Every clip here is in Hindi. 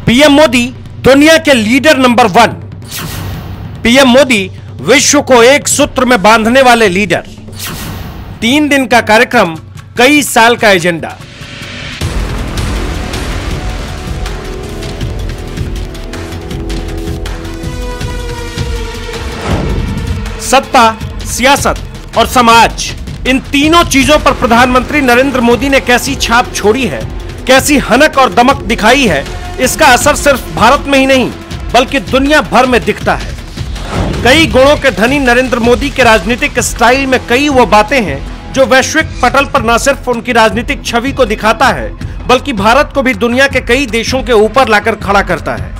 पीएम मोदी दुनिया के लीडर नंबर 1। पीएम मोदी विश्व को एक सूत्र में बांधने वाले लीडर। 3 दिन का कार्यक्रम, कई साल का एजेंडा। सत्ता, सियासत और समाज, इन तीनों चीजों पर प्रधानमंत्री नरेंद्र मोदी ने कैसी छाप छोड़ी है, कैसी हनक और दमक दिखाई है, इसका असर सिर्फ भारत में ही नहीं बल्कि दुनिया भर में दिखता है। कई गुणों के धनी नरेंद्र मोदी के राजनीतिक स्टाइल में कई वो बातें हैं जो वैश्विक पटल पर न सिर्फ उनकी राजनीतिक छवि को दिखाता है बल्कि भारत को भी दुनिया के कई देशों के ऊपर लाकर खड़ा करता है।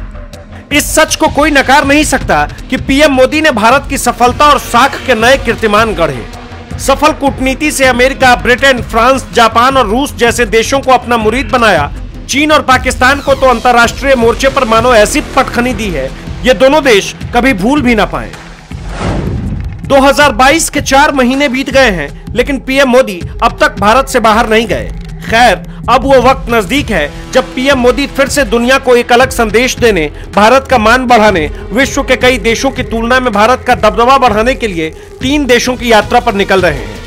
इस सच को कोई नकार नहीं सकता कि पीएम मोदी ने भारत की सफलता और साख के नए कीर्तिमान गढ़े। सफल कूटनीति से अमेरिका, ब्रिटेन, फ्रांस, जापान और रूस जैसे देशों को अपना मुरीद बनाया। चीन और पाकिस्तान को तो अंतर्राष्ट्रीय मोर्चे पर मानो ऐसी पटखनी दी है ये दोनों देश कभी भूल भी ना पाए। 2022 के 4 महीने बीत गए हैं लेकिन पीएम मोदी अब तक भारत से बाहर नहीं गए। खैर, अब वो वक्त नजदीक है जब पीएम मोदी फिर से दुनिया को एक अलग संदेश देने, भारत का मान बढ़ाने, विश्व के कई देशों की तुलना में भारत का दबदबा बढ़ाने के लिए 3 देशों की यात्रा पर निकल रहे हैं।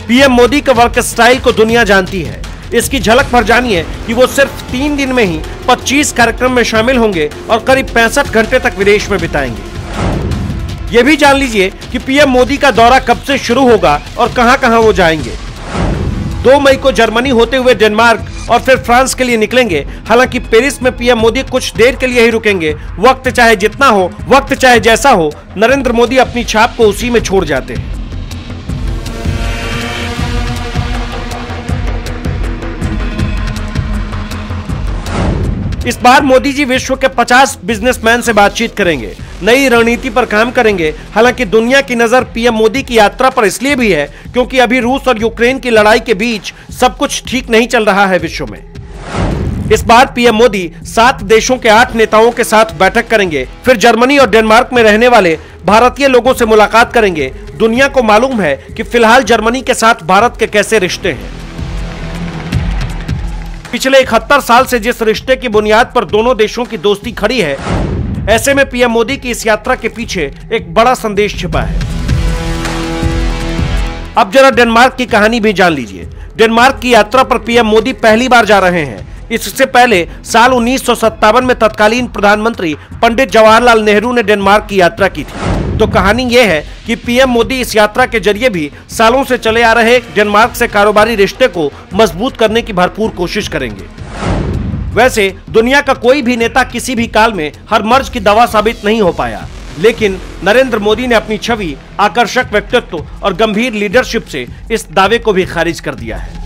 पीएम मोदी का वर्क स्टाइल को दुनिया जानती है। इसकी झलक भर जानिए कि वो सिर्फ 3 दिन में ही 25 कार्यक्रम में शामिल होंगे और करीब 65 घंटे तक विदेश में बिताएंगे। यह भी जान लीजिए कि पीएम मोदी का दौरा कब से शुरू होगा और कहां-कहां वो जाएंगे। 2 मई को जर्मनी होते हुए डेनमार्क और फिर फ्रांस के लिए निकलेंगे। हालांकि पेरिस में पीएम मोदी कुछ देर के लिए ही रुकेंगे। वक्त चाहे जितना हो, वक्त चाहे जैसा हो, नरेंद्र मोदी अपनी छाप को उसी में छोड़ जाते हैं। इस बार मोदी जी विश्व के 50 बिजनेसमैन से बातचीत करेंगे, नई रणनीति पर काम करेंगे। हालांकि दुनिया की नजर पीएम मोदी की यात्रा पर इसलिए भी है क्योंकि अभी रूस और यूक्रेन की लड़ाई के बीच सब कुछ ठीक नहीं चल रहा है विश्व में। इस बार पीएम मोदी 7 देशों के 8 नेताओं के साथ बैठक करेंगे। फिर जर्मनी और डेनमार्क में रहने वाले भारतीय लोगों से मुलाकात करेंगे। दुनिया को मालूम है कि फिलहाल जर्मनी के साथ भारत के कैसे रिश्ते हैं। पिछले 71 साल से जिस रिश्ते की बुनियाद पर दोनों देशों की दोस्ती खड़ी है, ऐसे में पीएम मोदी की इस यात्रा के पीछे एक बड़ा संदेश छिपा है। अब जरा डेनमार्क की कहानी भी जान लीजिए। डेनमार्क की यात्रा पर पीएम मोदी पहली बार जा रहे हैं। इससे पहले साल 1957 में तत्कालीन प्रधानमंत्री पंडित जवाहरलाल नेहरू ने डेनमार्क की यात्रा की थी। तो कहानी यह है कि पीएम मोदी इस यात्रा के जरिए भी सालों से चले आ रहे डेनमार्क से कारोबारी रिश्ते को मजबूत करने की भरपूर कोशिश करेंगे। वैसे दुनिया का कोई भी नेता किसी भी काल में हर मर्ज की दवा साबित नहीं हो पाया, लेकिन नरेंद्र मोदी ने अपनी छवि, आकर्षक व्यक्तित्व और गंभीर लीडरशिप से इस दावे को भी खारिज कर दिया है।